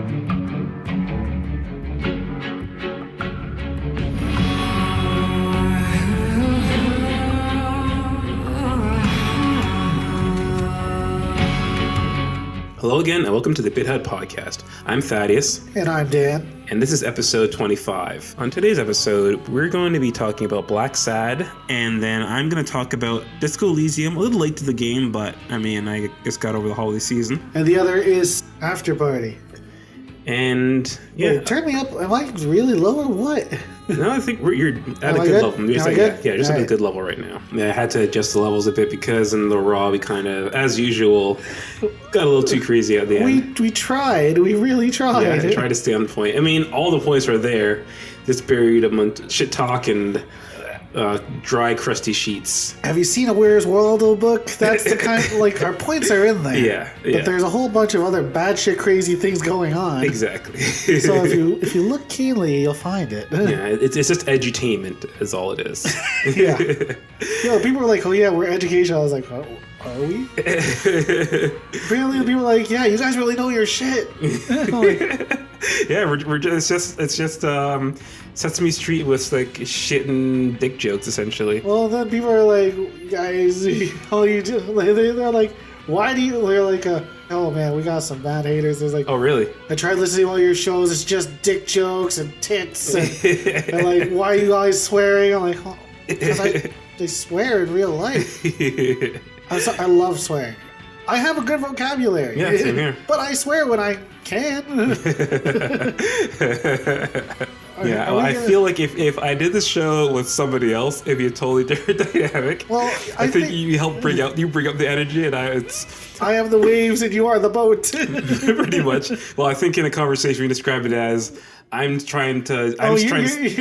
Hello again, and welcome to the BitHut Podcast. I'm Thaddeus. And I'm Dan. And this is episode 25. On today's episode, we're going to be talking about Black Sad, and then I'm going to talk about Disco Elysium. A little late to the game, but I just got over the holiday season. And the other is After Party. And yeah. Wait, turn me up. Am I really low or what? No, I think you're at a good level. Just at a good level right now. Yeah, I had to adjust the levels a bit because in the Raw, we kind of, as usual, got a little too crazy at the end. We tried. We really tried. Yeah, I tried to stay on point. I mean, all the points are there. Just buried among shit talk and dry, crusty sheets. Have you seen a Where's Waldo book? That's the kind of, our points are in there. Yeah. But there's a whole bunch of other bad shit, crazy things going on. Exactly. So if you look keenly, you'll find it. Yeah, it's just edutainment is all it is. Yeah. People were like, oh yeah, we're educational. I was like, oh, are we? Apparently people were like, yeah, you guys really know your shit. Yeah, we're just it's just Sesame Street with shit and dick jokes essentially. Well, then people are like, guys, all you do, they're like, why do you? They're like, oh man, we got some bad haters. There's like, oh really? I tried listening to all your shows. It's just dick jokes and tits, and like, why are you guys swearing? I'm like, oh, because they swear in real life. I love swearing. I have a good vocabulary. Yeah, same here. But I swear when I can. Yeah, well, I feel like if I did this show with somebody else, it'd be a totally different dynamic. Well, I think you help bring up the energy, and I am the waves and you are the boat. Pretty much. Well, I think in a conversation we describe it as you're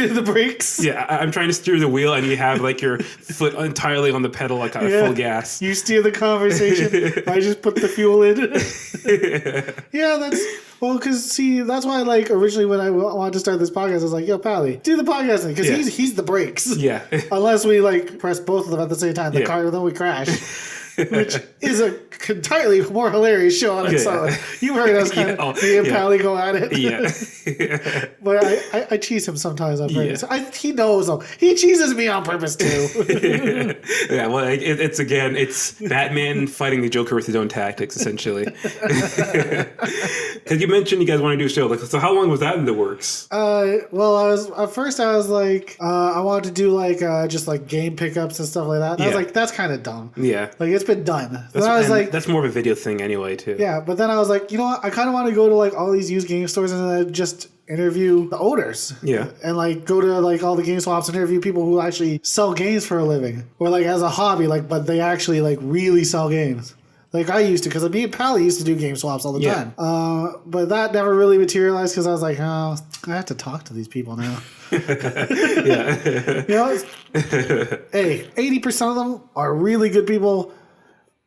the brakes. Yeah, I'm trying to steer the wheel, and you have your foot entirely on the pedal, full gas. You steer the conversation. I just put the fuel in. Yeah, that's why originally when I wanted to start this podcast, I was like, yo, Pally, do the podcasting because he's the brakes. Yeah. Unless we press both of them at the same time, the car, then we crash. Which is a entirely more hilarious show on its own. You heard us me and Pally go at it. Yeah. But I cheese him sometimes on purpose. Yeah. He knows though. He cheeses me on purpose too. Yeah, well, it's Batman fighting the Joker with his own tactics, essentially. Because you mentioned you guys want to do a show. So how long was that in the works? Well, I was like, I wanted to do just game pickups and stuff like that. And I was like, that's kind of dumb. Yeah. It's been done. That's more of a video thing anyway, too. Yeah, but then I was like, you know what? I kind of want to go to all these used game stores and then just interview the owners. Yeah. And go to all the game swaps and interview people who actually sell games for a living or as a hobby, but they actually really sell games. I used to, because me and Pally used to do game swaps all the time. But that never really materialized because I was like, oh, I have to talk to these people now. Yeah. Hey, 80% of them are really good people.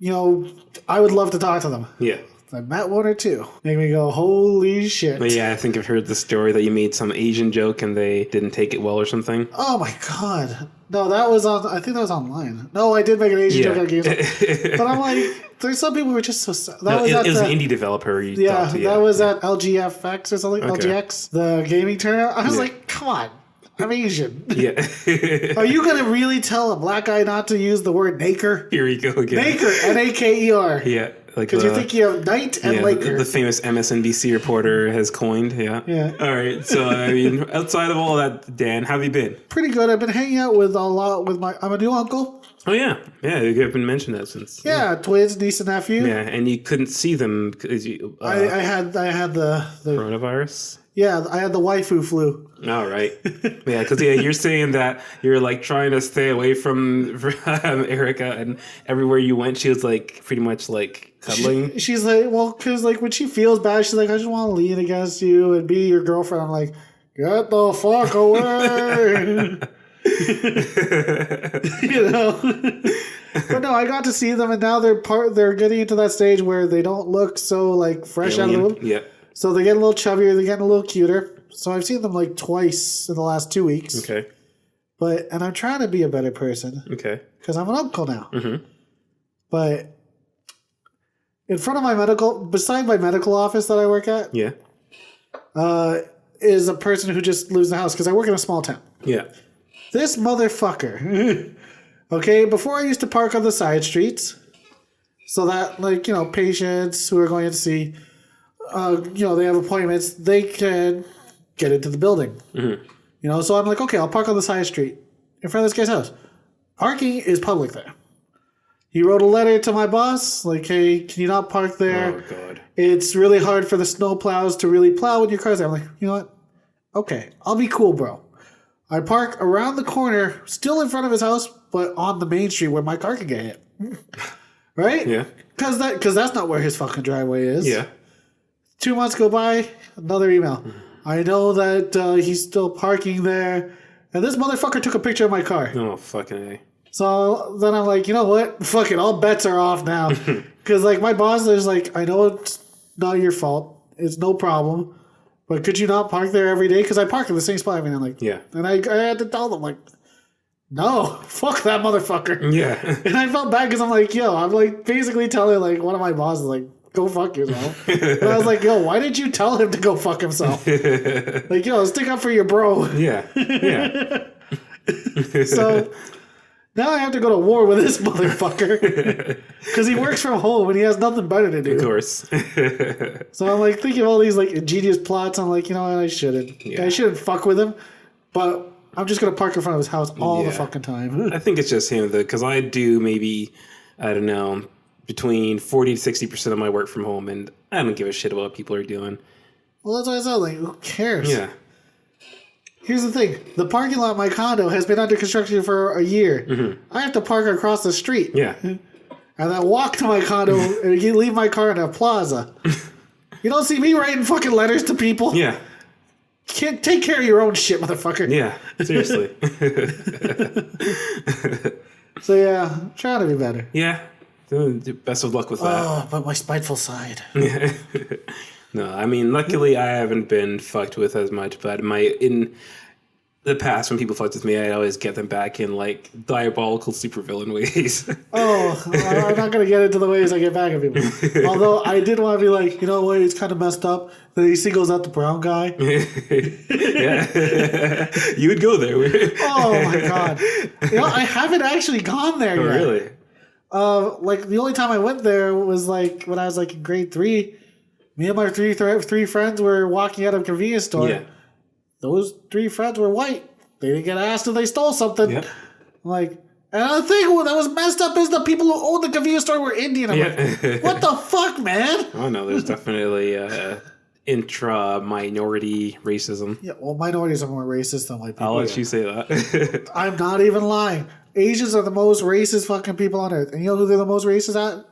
I would love to talk to them. Yeah. I met one or two. Make me go, holy shit. But yeah, I think I've heard the story that you made some Asian joke and they didn't take it well or something. Oh my god. No, I think that was online. No, I did make an Asian joke on games. But I'm like, there's some people who are just so... It was an indie deveper you talked to. That was at LGFX or something, okay. LGX, the gaming tournament. I was like, come on. I'm Asian. Yeah. Are you going to really tell a black guy not to use the word Naker? Here you go again. Naker, Naker. Yeah. Because you're thinking of Knight and Laker. The famous MSNBC reporter has coined, yeah. All right, so, outside of all that, Dan, how have you been? Pretty good. I've been hanging out with I'm a new uncle. Oh, yeah. Yeah, you haven't mentioned that since. Yeah, twins, niece and nephew. Yeah, and you couldn't see them because you... I had the... Coronavirus? Yeah, I had the waifu flu. Oh, right. Yeah, because you're saying that you're trying to stay away from Erica, and everywhere you went, she was pretty much cuddling. She's well, because when she feels bad, she's like, I just want to lean against you and be your girlfriend. I'm like, get the fuck away. But no, I got to see them, and now they're getting into that stage where they don't look so fresh out of the womb. Yeah. So they're getting a little chubbier, they're getting a little cuter. So I've seen them twice in the last 2 weeks. Okay. And I'm trying to be a better person. Okay. Because I'm an uncle now. Mm-hmm. But in front of beside my medical office that I work at. Yeah. is a person who just lives in the house because I work in a small town. Yeah. This motherfucker. Okay, before I used to park on the side streets so that, like, you know, patients who are going to see, you know, they have appointments, they can get into the building. Mm-hmm. You know, so I'm like, okay, I'll park on the side street in front of this guy's house. Parking is public there. He wrote a letter to my boss, like, hey, can you not park there? Oh, God. It's really hard for the snow plows to really plow when your car's there. I'm like, you know what? Okay, I'll be cool, bro. I park around the corner, still in front of his house, but on the main street where my car can get hit. Right? Yeah. Because that's not where his fucking driveway is. Yeah. 2 months go by, another email. I know that he's still parking there. And this motherfucker took a picture of my car. Oh, fucking A. So then I'm like, you know what? Fuck it, all bets are off now. Because, like, my boss is like, I know it's not your fault. It's no problem. But could you not park there every day? Because I park in the same spot. I mean, I'm like, yeah. And I had to tell them, like, no, fuck that motherfucker. Yeah. And I felt bad because I'm like, yo, I'm like basically telling like one of my bosses, like, go fuck yourself. And I was like, yo, why did you tell him to go fuck himself? Like, yo, stick up for your bro. Yeah. Yeah. So now I have to go to war with this motherfucker because he works from home and he has nothing better to do. Of course. So I'm like thinking of all these like ingenious plots. I'm like, you know what? I shouldn't. Yeah. I shouldn't fuck with him. But I'm just going to park in front of his house all the fucking time. I think it's just him, though, because I do maybe, I don't know, between 40 to 60% of my work from home, and I don't give a shit about what people are doing. Well, that's what I said. Like, who cares? Yeah. Here's the thing. The parking lot of my condo has been under construction for a year. Mm-hmm. I have to park across the street. Yeah. And then walk to my condo and leave my car in a plaza. You don't see me writing fucking letters to people. Yeah. Can't take care of your own shit, motherfucker. Yeah, seriously. So yeah, I'm trying to be better. Yeah, best of luck with that. Oh, but my spiteful side. No, I mean, luckily I haven't been fucked with as much, but in the past when people fucked with me, I always get them back in like diabolical supervillain ways. Oh, I'm not going to get into the ways I get back at people. Although I did want to be like, you know what, it's kind of messed up that he singles out the brown guy. Yeah. You would go there. Oh my God. You know, I haven't actually gone there yet. Really? Like the only time I went there was like when I was like in grade 3. Me and my three friends were walking out of a convenience store. Yeah. Those 3 friends were white. They didn't get asked if they stole something. Yep. Like, and the thing that was messed up is the people who owned the convenience store were Indian. I'm like, what the fuck, man? Oh no, there's definitely intra-minority racism. Yeah, well, minorities are more racist than white people. I'll let you say that. I'm not even lying. Asians are the most racist fucking people on earth. And you know who they're the most racist at?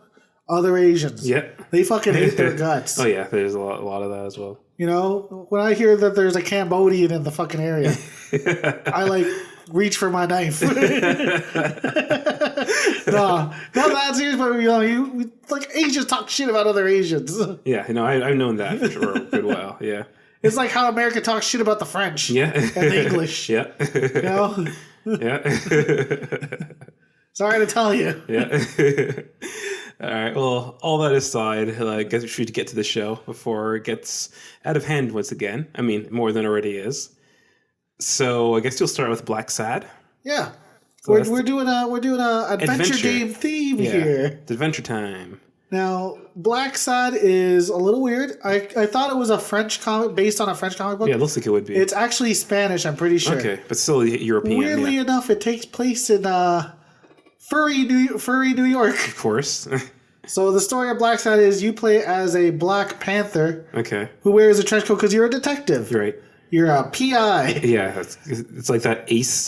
Other Asians. Yep. They fucking hate their guts. Oh yeah, there's a lot of that as well. You know, when I hear that there's a Cambodian in the fucking area, I like reach for my knife. No, not that serious, but you know, like Asians talk shit about other Asians. Yeah, you know, I've known that for sure a good while. Yeah. It's like how America talks shit about the French. Yeah. And the English. Yeah. You know? Yeah. Sorry to tell you. Yeah. All right. Well, all that aside, I guess we should get to the show before it gets out of hand once again. I mean, more than it already is. So I guess you'll start with Black Sad. Yeah. So we're doing a adventure game theme here. It's adventure time. Now, Black Sad is a little weird. I thought it was a French comic based on a French comic book. Yeah, it looks like it would be. It's actually Spanish, I'm pretty sure. Okay, but still European. Weirdly enough, it takes place in furry New York. Of course. So the story of Black Sad is you play as a Black Panther. Okay. Who wears a trench coat because you're a detective. You're right. You're a PI. Yeah, it's like that Ace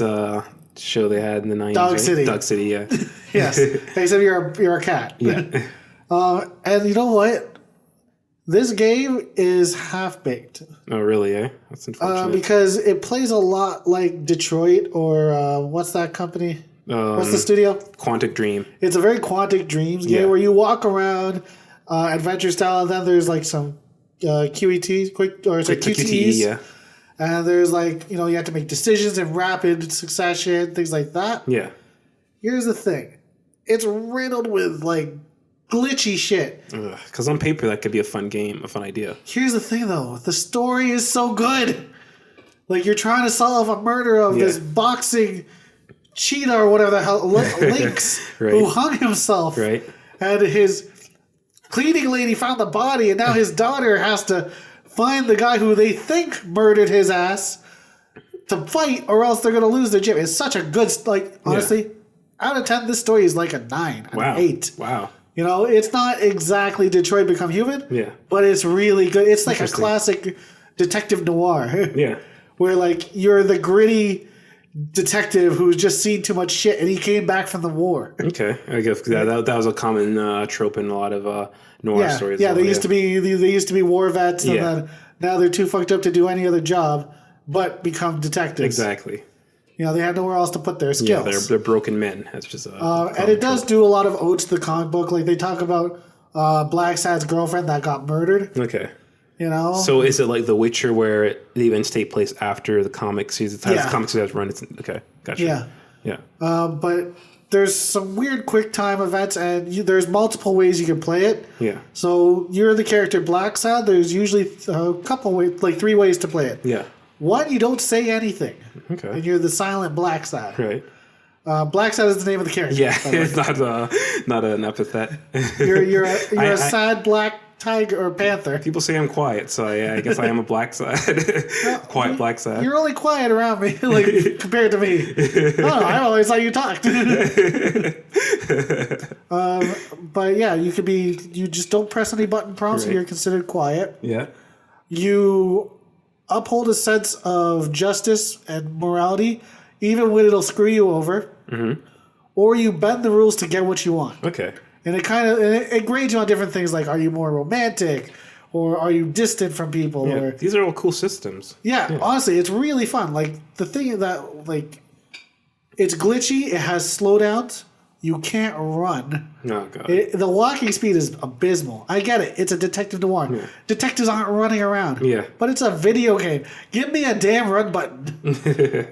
show they had in the 90s. Dog right? City. Dog City, yeah. Yes. Except you're a cat. Yeah. And you know what? This game is half-baked. Oh, really, eh? That's unfortunate. Because it plays a lot like Detroit or what's that company? What's the studio? Quantic Dream. It's a very Quantic Dreams game where you walk around adventure style, and then there's like some QETs, QTEs. Yeah. And there's like, you know, you have to make decisions in rapid succession, things like that. Yeah. Here's the thing. It's riddled with like glitchy shit. Because on paper, that could be a fun game, a fun idea. Here's the thing, though. The story is so good. Like, you're trying to solve a murder of this boxing cheetah or whatever the hell, Lynx, who hung himself. Right. And his cleaning lady found the body, and now his daughter has to find the guy who they think murdered his ass to fight, or else they're going to lose their gym. It's such a good, like, honestly, out of 10, this story is like a 9, an 8. Wow. You know, it's not exactly Detroit Become Human, but it's really good. It's like a classic detective noir. Yeah. Where, like, you're the gritty detective who's just seen too much shit, and he came back from the war. Okay, I guess that was a common trope in a lot of noir stories. Yeah, they used to be war vets, and then now they're too fucked up to do any other job, but become detectives. Exactly. You know, they had nowhere else to put their skills. Yeah, they're broken men. That's just and it does do a lot of odes to the comic book. Like, they talk about Black Sad's girlfriend that got murdered. Okay. You know? So is it like The Witcher where the events take place after the comics? The comics has run. Okay, gotcha. Yeah. But there's some weird quick time events, and there's multiple ways you can play it. Yeah. So you're the character Black Sad. There's usually a couple ways, like 3 ways to play it. Yeah. 1, you don't say anything. Okay. And you're the silent Black Sad. Right. Black Sad is the name of the character. Yeah, it's not an epithet. You're a sad black tiger or panther. People say I'm quiet, so I guess I am a black side. Quiet black side. You're only quiet around me, like compared to me. I always thought you talked. But yeah, you just don't press any button prompts, and you're considered quiet. Yeah. You uphold a sense of justice and morality, even when it'll screw you over. Mm-hmm. Or you bend the rules to get what you want. Okay. And it grades you on different things, like, are you more romantic, or are you distant from people? Yeah, or these are all cool systems. Yeah, honestly, it's really fun. Like, the thing that, like, it's glitchy. It has slowdowns. You can't run. Oh, God. The walking speed is abysmal. I get it. It's a detective noir. Yeah. Detectives aren't running around. Yeah. But it's a video game. Give me a damn run button.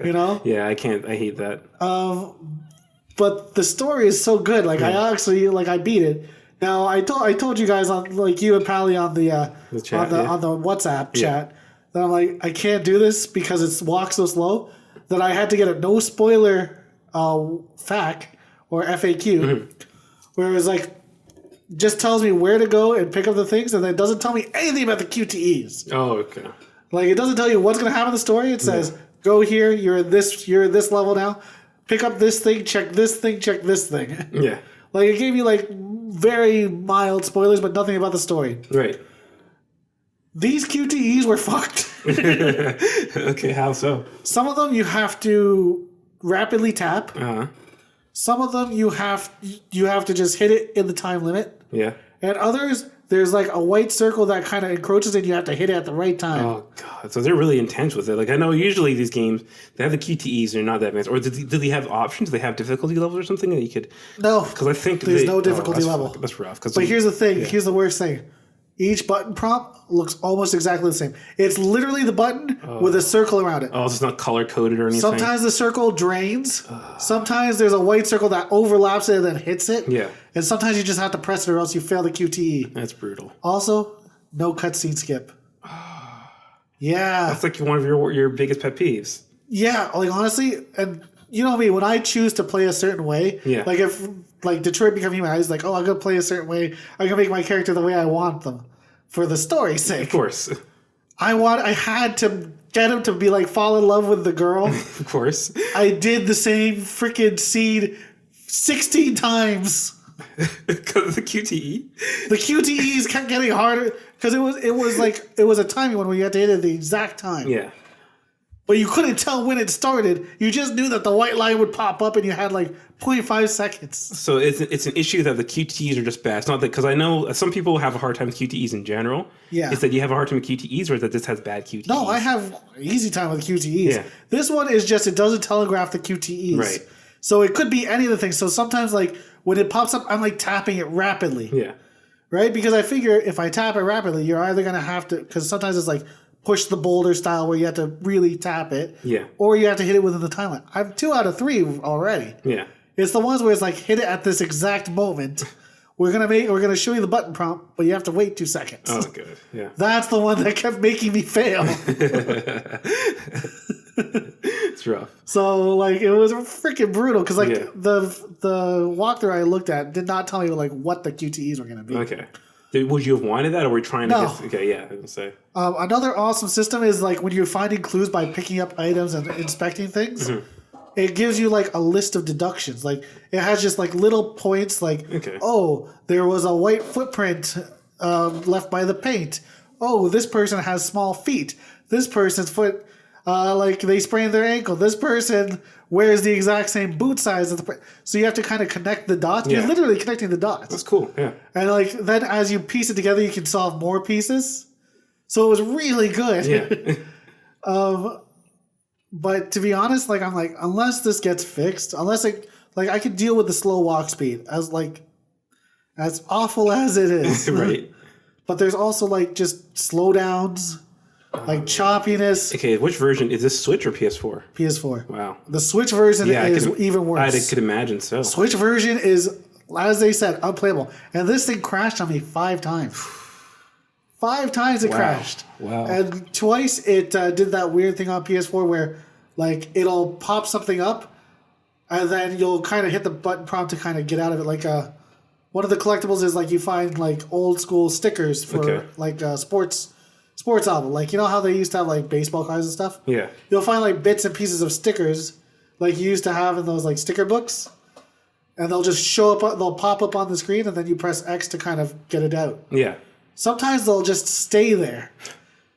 You know? Yeah, I can't. I hate that. But the story is so good. Like, I actually, like, I beat it. Now, I told you guys, on, like, you and Pally on the chat, on the WhatsApp chat, that I'm like, I can't do this because it walks so slow, that I had to get a no spoiler FAQ or FAQ, where it was like, just tells me where to go and pick up the things, and then it doesn't tell me anything about the QTEs. Oh, okay. Like, it doesn't tell you what's going to happen in the story. It says, go here, you're at this level now, pick up this thing, check this thing, check this thing. Yeah. Like, it gave you, like, very mild spoilers, but nothing about the story. Right. These QTEs were fucked. Okay, how so? Some of them you have to rapidly tap. Uh-huh. Some of them you have to just hit it in the time limit. Yeah. And others, there's like a white circle that kind of encroaches and you have to hit it at the right time. Oh, God. So they're really intense with it. Like, I know usually these games, they have the QTEs, they're not that advanced. Or do they have options? Do they have difficulty levels or something that you could... No. Because I think... There's no difficulty level. That's rough. But here's the thing. Yeah. Here's the worst thing. Each button prompt looks almost exactly the same. It's literally the button with a circle around it. Oh, it's not color-coded or anything? Sometimes the circle drains. Sometimes there's a white circle that overlaps it and then hits it. Yeah. And sometimes you just have to press it or else you fail the QTE. That's brutal. Also, no cutscene skip. Yeah. That's like one of your biggest pet peeves. Yeah, like, honestly, and you know me, when I choose to play a certain way, like, if, like, Detroit Become Human, I was like, oh, I'm going to play a certain way. I'm going to make my character the way I want them for the story's sake. Of course. I had to get him to be, like, fall in love with the girl. Of course. I did the same freaking scene 16 times. Because of the QTE? The QTEs kept getting harder because it was a timing one where you had to hit it at the exact time. Yeah. But you couldn't tell when it started. You just knew that the white line would pop up and you had like 0.5 seconds. So it's an issue that the QTEs are just bad. It's not that, because I know some people have a hard time with QTEs in general. Yeah. It's that you have a hard time with QTEs, or that this has bad QTEs? No, I have easy time with QTEs. Yeah. This one is just, it doesn't telegraph the QTEs. Right. So it could be any of the things. So sometimes, like, when it pops up, I'm like tapping it rapidly. Yeah. Right? Because I figure if I tap it rapidly, you're either going to have to, because sometimes it's like push the boulder style where you have to really tap it. Yeah. Or you have to hit it within the timeline. I'm 2 out of 3 already. Yeah. It's the ones where it's like hit it at this exact moment we're gonna show you the button prompt, but you have to wait 2 seconds. Oh, good. Yeah. That's the one that kept making me fail. It's rough. So like it was freaking brutal because like Yeah. the walkthrough I looked at did not tell me like what the QTEs were gonna be. Okay. Would you have wanted that, or were you trying to No. get... Okay, yeah, I was going to say. Another awesome system is like when you're finding clues by picking up items and inspecting things. Mm-hmm. It gives you like a list of deductions. Like it has just like little points like, Okay. oh, there was a white footprint left by the paint. Oh, this person has small feet. This person's foot, like they sprained their ankle. This person wears the exact same boot size as so you have to kind of connect the dots. Yeah. You're literally connecting the dots. That's cool, yeah. And like then as you piece it together, you can solve more pieces. So it was really good. Yeah. But to be honest, like I'm like, unless this gets fixed, unless it like I could deal with the slow walk speed as awful as it is. Right. But there's also like just slowdowns, like choppiness. Okay, which version? Is this Switch or PS4? PS4. Wow. The Switch version is even worse. I could imagine so. Switch version is, as they said, unplayable. And this thing crashed on me 5 times. 5 times it crashed. Wow. And twice it did that weird thing on PS4 where like it'll pop something up and then you'll kind of hit the button prompt to kind of get out of it. Like one of the collectibles is like you find like old school stickers for like sports album. Like you know how they used to have like baseball cards and stuff? Yeah. You'll find like bits and pieces of stickers like you used to have in those like sticker books. And they'll just show up, they'll pop up on the screen and then you press X to kind of get it out. Yeah. Sometimes they'll just stay there.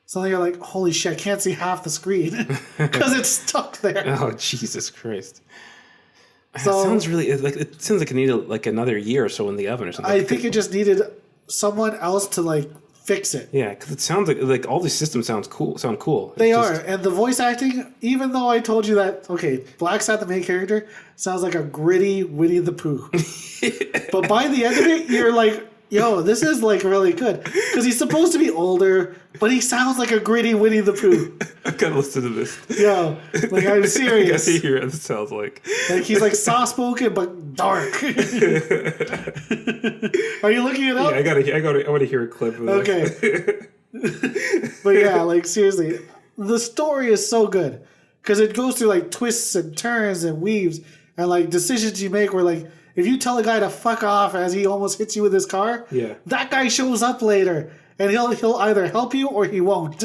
So then you're like, holy shit, I can't see half the screen because it's stuck there. Oh, Jesus Christ. So, it sounds really like it seems like it needed like another year or so in the oven or something. I think it just needed someone else to like fix it. Yeah, because it sounds like all these systems sound cool. They are, and the voice acting. Even though I told you that, okay, Black Sat, the main character, sounds like a gritty Winnie the Pooh. But by the end of it, you're like, yo, this is like really good because he's supposed to be older, but he sounds like a gritty Winnie the Pooh. I've got to listen to this. Yo, like I'm serious. I gotta hear what it sounds like. Like he's like soft spoken but dark. Are you looking it up? Yeah, I want to hear a clip of Okay. But yeah, like seriously, the story is so good because it goes through like twists and turns and weaves and like decisions you make where like if you tell a guy to fuck off as he almost hits you with his car, yeah, that guy shows up later and he'll either help you or he won't.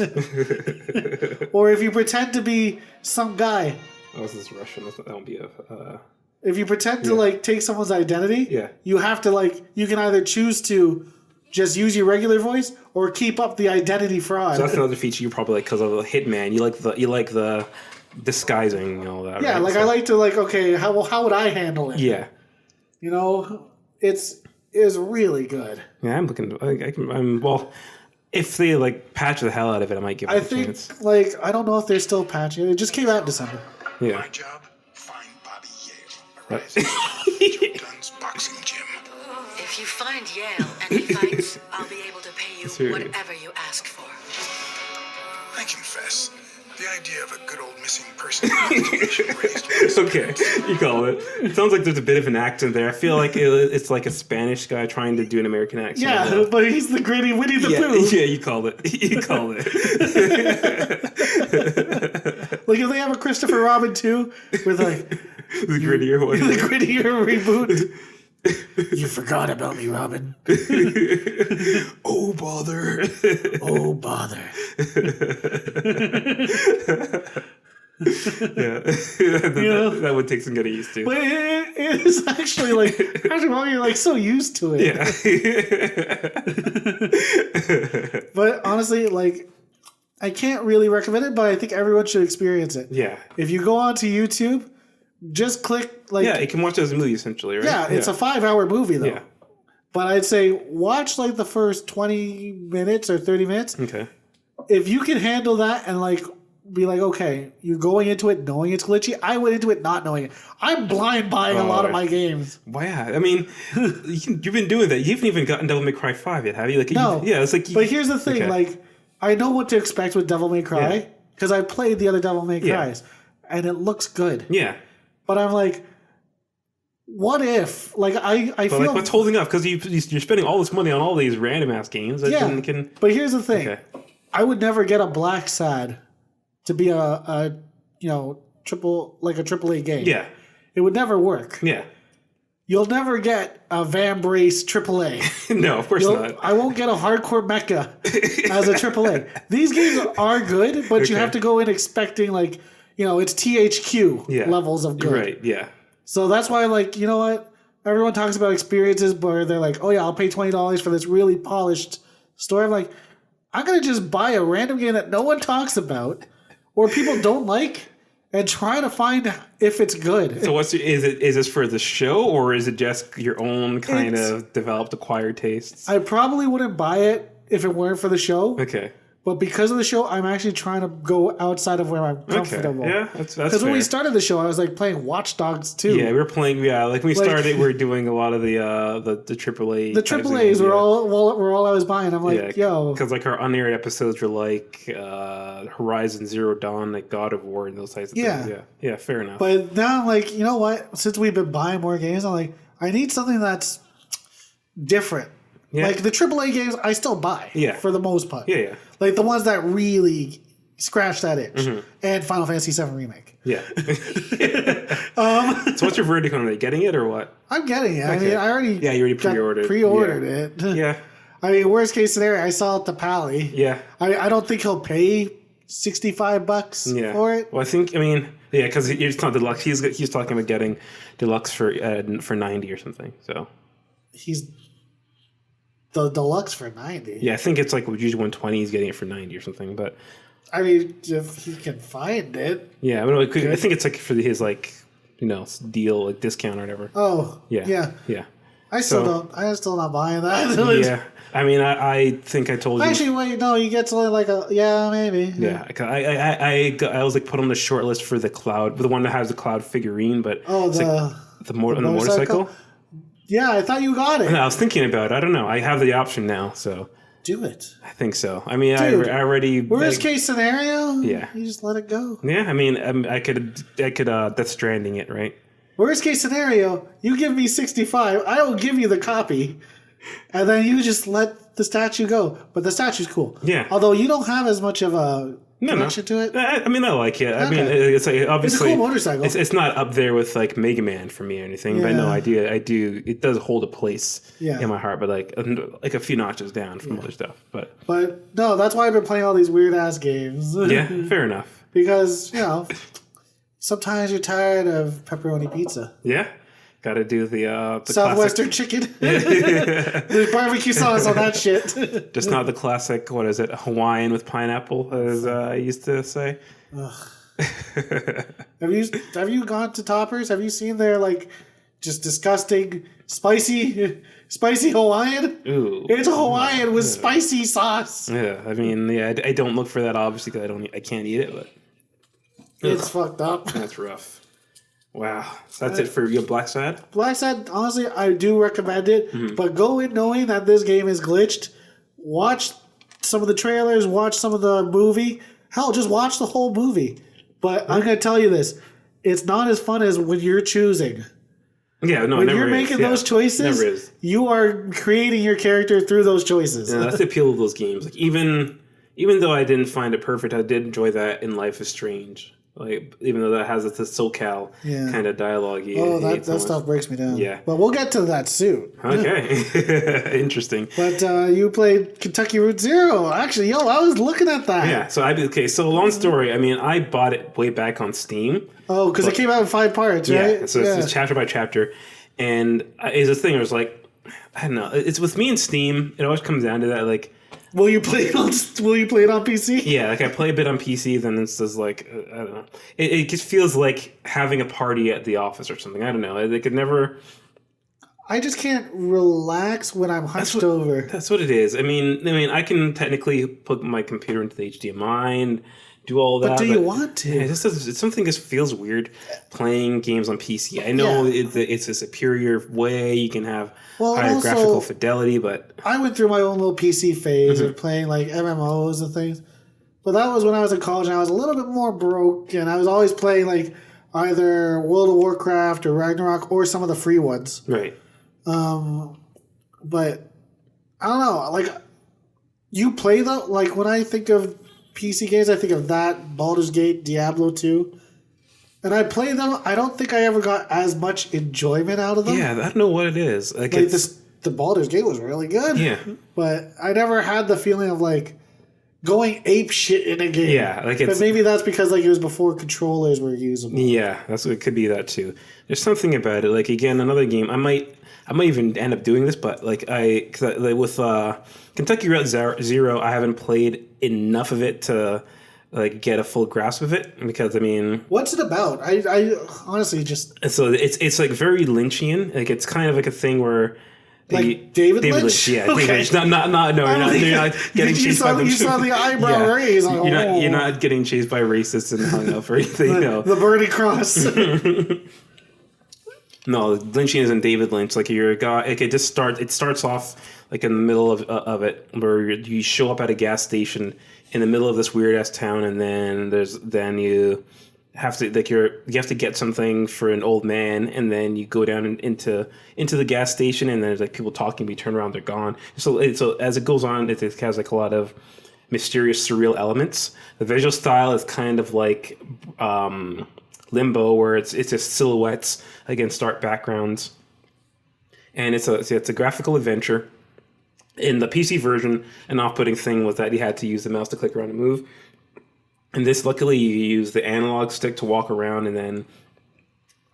Or if you pretend to be some guy. Oh, this is Russian. That won't be a. If you pretend to like take someone's identity, you have to like you can either choose to just use your regular voice or keep up the identity fraud. So that's another feature you probably like because of the Hitman. You like the disguising and all that. Yeah, right? like I like to like okay, how would I handle it? Yeah, you know, it's really good. Yeah, I'm looking. Well, if they like patch the hell out of it, I might give it a chance. Like I don't know if they're still patching it. It just came out in December. Yeah. My job, find Bobby Yale. Right. Guns boxing gym. If you find Yale and he fights, I'll be able to pay you whatever you ask for. I confess, the idea of a good old missing person raised Okay, you call it. It sounds like there's a bit of an accent there. I feel like it's like a Spanish guy trying to do an American accent. Yeah, but he's the gritty Winnie the Pooh. Yeah, you called it. You called it. Like if they have a Christopher Robin too, with like the grittier one. The grittier reboot. You forgot about me, Robin. Oh, bother. Oh, bother. Yeah. That would take some getting used to. But it is actually like, after a while, you're like so used to it. Yeah. But honestly, like, I can't really recommend it, but I think everyone should experience it. Yeah. If you go onto YouTube, just click like... Yeah, you can watch it as a movie, essentially, right? Yeah, it's a 5-hour movie, though. Yeah. But I'd say watch like the first 20 minutes or 30 minutes. Okay. If you can handle that and like be like, okay, you're going into it knowing it's glitchy. I went into it not knowing it. I'm blind buying a lot of my games. Well, yeah, I mean, you've been doing that. You haven't even gotten Devil May Cry 5 yet, have you? Like, no. Yeah, it's like... But here's the thing, like, I know what to expect with Devil May Cry because I played the other Devil May Cries and it looks good. Yeah. But I'm like, what if, like, I But feel... like, what's holding up? Because you're spending all this money on all these random ass games. That Yeah, can but here's the thing. Okay. I would never get a Black Sad to be a AAA game. Yeah. It would never work. Yeah. You'll never get a Van Brace AAA. No, of course not. I won't get a Hardcore Mecha as a AAA. These games are good, but you have to go in expecting, like, it's THQ levels of good. Right, yeah. So that's why, like, you know what? Everyone talks about experiences, but they're like, oh yeah, I'll pay $20 for this really polished story. I'm like, I'm going to just buy a random game that no one talks about or people don't like and try to find if it's good. So is this for the show, or is it just your own kind of developed acquired tastes? I probably wouldn't buy it if it weren't for the show. Okay. But because of the show, I'm actually trying to go outside of where I'm comfortable. Okay. Yeah, that's because when we started the show, I was like playing Watch Dogs 2. Yeah, we were playing. Yeah, like when we started, we were doing a lot of the AAA. The AAAs were all I was buying. I'm like, yo, because like our unaired episodes were like Horizon Zero Dawn, like God of War, and those types of things. Yeah, fair enough. But now I'm like, you know what? Since we've been buying more games, I'm like, I need something that's different. Yeah. Like the AAA games, I still buy. Yeah. For the most part. Yeah. Like the ones that really scratch that itch. And Final Fantasy VII Remake. Yeah. So what's your verdict on it? Getting it or what? I'm getting it. Okay. I mean, I already... Yeah, you already pre-ordered. Pre-ordered it. Yeah. I mean, worst case scenario, I sell it to Pally. Yeah. I don't think he'll pay $65 for it. Well, because it's not deluxe. He's talking about getting deluxe for 90 or something. So he's the deluxe for 90. Yeah, I think it's like usually 120. He's getting it for 90 or something. But I mean, if he can find it. Yeah, I think it's like for his deal, like discount or whatever. Oh. Yeah. I'm still not buying that. Yeah. I mean, I think I told you. Actually, wait, no, you get to like maybe. Yeah, I was like put on the short list for the cloud, the one that has the cloud figurine, but the motorcycle. Yeah, I thought you got it. No, I was thinking about it. I don't know. I have the option now, so do it. I think so. I mean, dude, I already. Worst case scenario. Yeah, you just let it go. Yeah, I mean, I could Death Stranding it, right? Worst case scenario, you give me 65. I will give you the copy, and then you just let the statue go. But the statue's cool. Yeah. Although you don't have as much of a connection to it. I mean, I like it. I mean, it's like obviously it's a cool motorcycle. It's not up there with like Mega Man for me or anything. But no, I do. It does hold a place in my heart, but like a few notches down from other stuff. But no, that's why I've been playing all these weird ass games. Yeah, fair enough. Because sometimes you're tired of pepperoni pizza. Yeah. Got to do the Southwestern chicken. There's barbecue sauce on that shit. Just not the classic, what is it, Hawaiian with pineapple, as I used to say. Have you gone to Toppers? Have you seen their just disgusting spicy Hawaiian? Ooh, it's a Hawaiian with spicy sauce. Yeah, I mean, I don't look for that obviously because I can't eat it, but it's fucked up. That's rough. Wow. So that's it for your Black Sad? Black Sad, honestly, I do recommend it. But go in knowing that this game is glitched. Watch some of the trailers. Watch some of the movie. Hell, just watch the whole movie. But I'm going to tell you this. It's not as fun as when you're choosing. Yeah, no, when you're making those choices, you are creating your character through those choices. Yeah, that's the appeal of those games. Like even though I didn't find it perfect, I did enjoy that in Life is Strange. Like, even though that has the SoCal kind of dialogue. Oh, that stuff breaks me down. Yeah. But we'll get to that soon. Okay. Interesting. But you played Kentucky Route Zero. Actually, I was looking at that. Yeah. So long story. I mean, I bought it way back on Steam. Oh, because it came out in 5 parts, right? Yeah. So it's chapter by chapter. And it's a thing. I was like, I don't know. It's with me and Steam. It always comes down to that, like, Will you play it on PC? Yeah, like I play a bit on PC, then it's just like I don't know. It just feels like having a party at the office or something. I don't know. They could never. I just can't relax when I'm hunched over. That's what it is. I mean, I can technically plug my computer into the HDMI and do all that. But do you want to? Yeah, it's something just feels weird playing games on PC. I know it's a superior way. You can have higher graphical fidelity, but I went through my own little PC phase of playing like MMOs and things. But that was when I was in college and I was a little bit more broke and I was always playing like either World of Warcraft or Ragnarok or some of the free ones. Right. But I don't know. Like, you play the like when I think of PC games, I think of that, Baldur's Gate, Diablo 2. And I play them. I don't think I ever got as much enjoyment out of them. Yeah, I don't know what it is. Like the Baldur's Gate was really good. Yeah. But I never had the feeling of like going ape shit in a game. Yeah, like it's. But maybe that's because like it was before controllers were usable. Yeah, it could be that too. There's something about it. Like again, another game. I might even end up doing this, but like with Kentucky Route Zero, I haven't played enough of it to like get a full grasp of it because I mean, what's it about? I honestly just so it's like very Lynchian. Like it's kind of like a thing where. Like David Lynch? Yeah, Okay. David Lynch. No, you're not getting chased by them. You saw the eyebrow raise. Like, you're not getting chased by racists and hung up or anything. No. The Bernie Cross. No, Lynchian isn't David Lynch. Like you're a guy. Like it starts off like in the middle of it, where you show up at a gas station in the middle of this weird ass town, and then you have to you have to get something for an old man, and then you go down into the gas station, and there's like people talking. You turn around, they're gone. So as it goes on, it has like a lot of mysterious, surreal elements. The visual style is kind of like Limbo, where it's just silhouettes against dark backgrounds, and it's a graphical adventure. In the PC version, an off-putting thing was that you had to use the mouse to click around and move. And this, luckily, you use the analog stick to walk around, and then,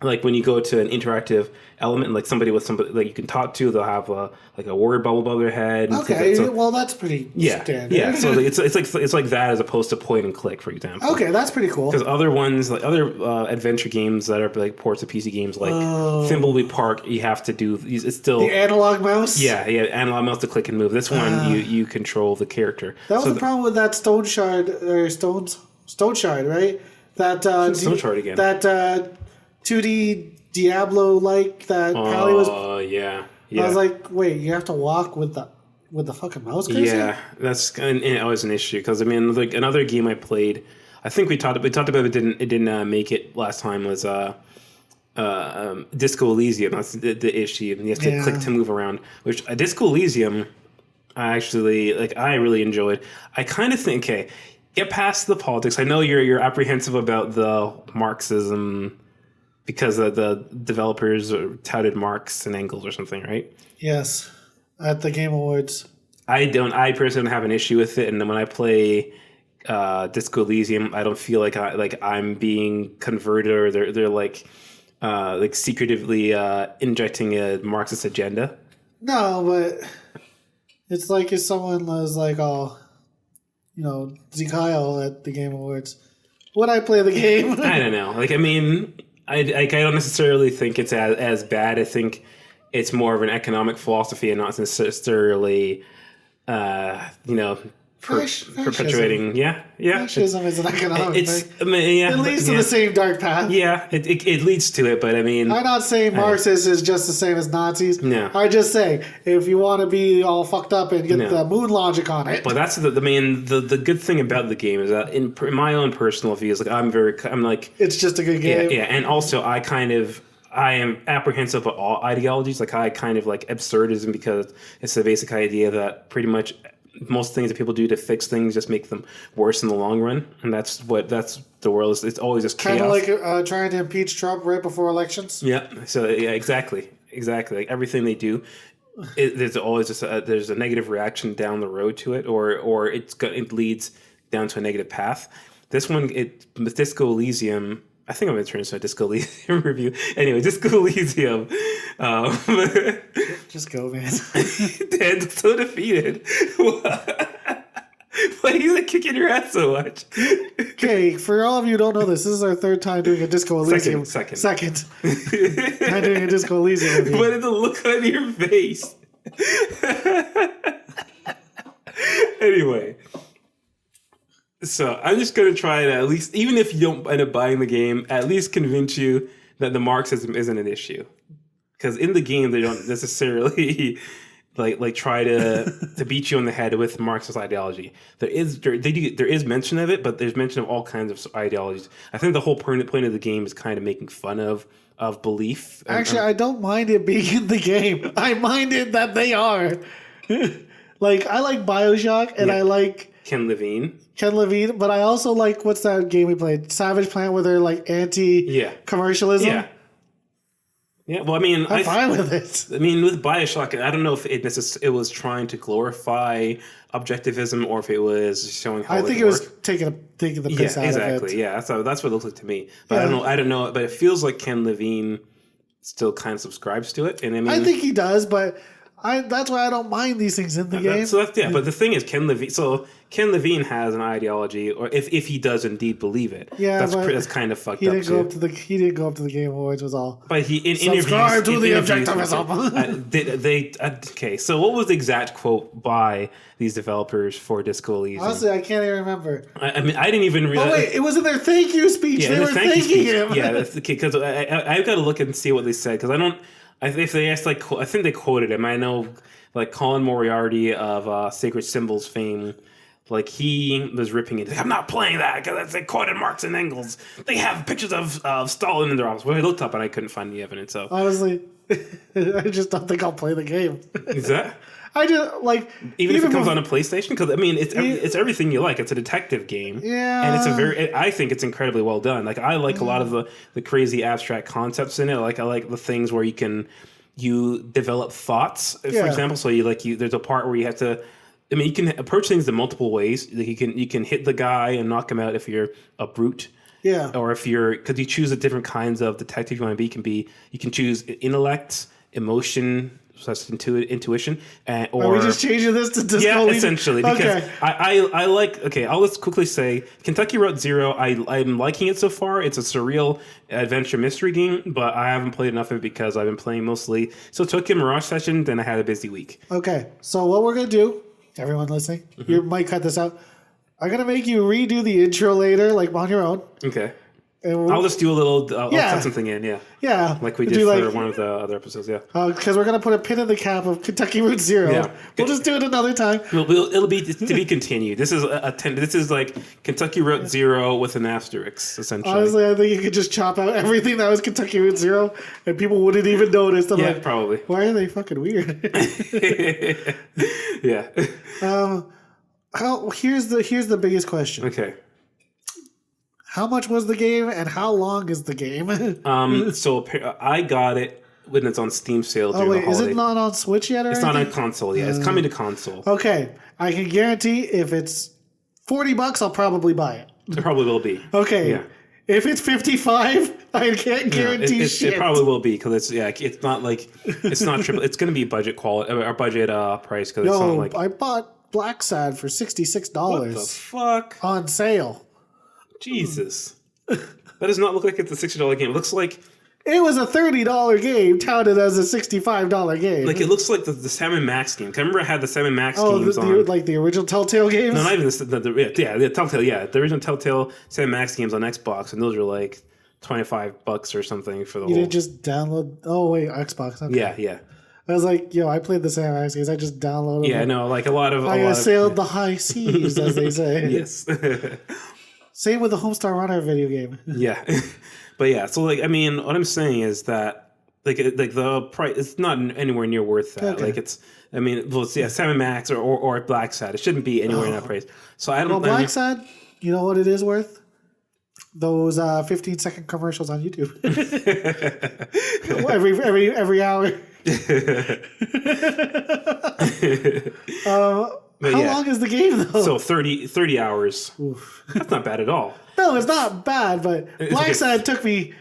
like when you go to an interactive element, like somebody like you can talk to, they'll have a word bubble above their head. And okay, well that's pretty standard. Yeah. So it's like that as opposed to point and click, for example. Okay, that's pretty cool. Because other ones, like other adventure games that are like ports of PC games, like Thimbleby Park, you have to do. It's still the analog mouse. Yeah, analog mouse to click and move. This one, you control the character. That was the problem with that Stone Shard, right? That Stone Shard again. That 2D Diablo like that Pally was. Oh yeah. I was like, wait, you have to walk with the fucking mouse cursor? Yeah, that's always an issue because I mean, like another game I played, I think we talked about it. Didn't make it last time was Disco Elysium. That's the issue. You have to click to move around. Which Disco Elysium, I really enjoyed. I kind of think, okay, get past the politics. I know you're apprehensive about the Marxism. Because the developers touted Marx and Engels or something, right? Yes, at the Game Awards. I personally don't have an issue with it, and then when I play Disco Elysium, I don't feel like I'm being converted or they're like secretively injecting a Marxist agenda. No, but it's like if someone was like, Kyle at the Game Awards, would I play the game? I don't know. Like, I mean. I don't necessarily think it's as bad. I think it's more of an economic philosophy and not necessarily, perpetuating. Yeah. Fascism is an economic thing. I mean, yeah, it leads to the same dark path. Yeah, it leads to it, but I mean... I'm not saying Marxists is just the same as Nazis. No. I just say, if you want to be all fucked up and get the moon logic on it... But that's the good thing about the game is that in my own personal views, like I'm like... It's just a good game. Yeah, and also I am apprehensive of all ideologies. Like I kind of like absurdism because it's the basic idea that pretty much... most things that people do to fix things just make them worse in the long run, and that's the world is. It's always just chaos. Kind of like trying to impeach Trump right before elections. Yeah. So yeah, exactly. Like everything they do, there's always just there's a negative reaction down the road to it, or it leads down to a negative path. This one, with Disco Elysium. I think I'm going to turn this into a Disco Elysium review. Anyway, Disco Elysium. Just go, man. Dan's so defeated. Why are you like kicking your ass so much? Okay, for all of you who don't know this is our third time doing a Disco Elysium. Second. I'm doing a Disco Elysium review. What is the look on your face? Anyway. So I'm just going to try to at least, even if you don't end up buying the game, at least convince you that the Marxism isn't an issue. Because in the game, they don't necessarily like try to beat you on the head with Marxist ideology. There is mention of it, but there's mention of all kinds of ideologies. I think the whole point of the game is kind of making fun of belief. Actually, I don't mind it being in the game. I mind it that they are. Like, I like BioShock, and I like Ken Levine, but I also like, what's that game we played? Savage Plant, where they're like anti-commercialism. Yeah. Yeah, well, I mean, I'm fine with it. I mean, with BioShock, I don't know if it was trying to glorify objectivism or if it was showing how. I think it was taking the piss out of it. Exactly. Yeah, that's what it looks like to me. But I don't know. But it feels like Ken Levine still kind of subscribes to it, and I mean, I think he does, but that's why I don't mind these things in the game. But the thing is, Ken Levine has an ideology, or if he does indeed believe it, that's kind of fucked up. He didn't go up to the Game Awards, was all. But he in subscribe interviews, to the objectivism. Okay, so what was the exact quote by these developers for Disco Elysium? Honestly, I can't even remember. I mean, I didn't even realize. Oh wait, it was in their thank you speech. Yeah, they were thanking him. Yeah, that's okay. Because I've got to look and see what they said because I don't. If they asked I think they quoted him. I know like Colin Moriarty of Sacred Symbols fame. Like he was ripping it. I'm not playing that because they quoted Marx and Engels. They have pictures of Stalin in their office. Well, I looked up and I couldn't find any evidence. So honestly, I just don't think I'll play the game. Is that? I just like even if it comes on a PlayStation because I mean it's everything you like. It's a detective game, and it's I think it's incredibly well done. Like I like a lot of the crazy abstract concepts in it. Like I like the things where you develop thoughts, for example. So there's a part where you have to. I mean, you can approach things in multiple ways. You can hit the guy and knock him out if you're a brute. Yeah. Or if because you choose the different kinds of detective you want to be. You can choose intellect, emotion, such intuition, or are we just changing this to Disco essentially because I like. Okay, I'll just quickly say Kentucky Route Zero. I'm liking it so far. It's a surreal adventure mystery game, but I haven't played enough of it because I've been playing mostly Tokyo Mirage Session. Then I had a busy week. Okay, so what we're gonna do, everyone listening, you might cut this out. I'm gonna make you redo the intro later, like on your own. Okay. I'll just do a little. I'll cut something in, yeah, like we did for one of the other episodes, because we're gonna put a pin in the cap of Kentucky Route Zero. Yeah. We'll just do it another time. It'll be to be continued. This is This is like Kentucky Route Zero with an asterisk, essentially. Honestly, I think you could just chop out everything that was Kentucky Route Zero, and people wouldn't even notice. I'm like, probably. Why are they fucking weird? Yeah. Here's the biggest question. Okay. How much was the game, and how long is the game? So I got it when it's on Steam sale during the holiday. Is it not on Switch yet? It's not on console yet. It's coming to console. Okay, I can guarantee if it's $40, I'll probably buy it. It probably will be. Okay. Yeah. If it's $55, I can't guarantee shit. It probably will be because it's not like it's not triple. It's going to be budget quality or budget price because it's not like I bought Black Sad for $66. What the fuck? On sale. Jesus. That does not look like it's a $60 game. It looks like it was a $30 game touted as a $65 game. Like it looks like the Sam & Max game. I remember I had the Sam & Max games on. Like the original Telltale games? No, not even the Telltale. Yeah, the original Telltale Sam & Max games on Xbox, and those are like $25 or something for the whole. You didn't just download? Oh wait, Xbox. Okay. Yeah. I was like, I played the Sam & Max games. I just downloaded. Yeah, no, like I sailed the high seas, as they say. Yes. Same with the Homestar Runner video game. Yeah, but yeah. So like, I mean, what I'm saying is that like the price, it's not anywhere near worth that. Okay. Like it's, I mean, well, Sam & Max or Black Sad. It shouldn't be anywhere in that price. So I don't. Well, Black Sad, you know what it is worth? Those 15-second commercials on YouTube. every hour. How long is the game, though? So 30 hours. Oof. That's not bad at all. No, it's not bad, but Black Sad took me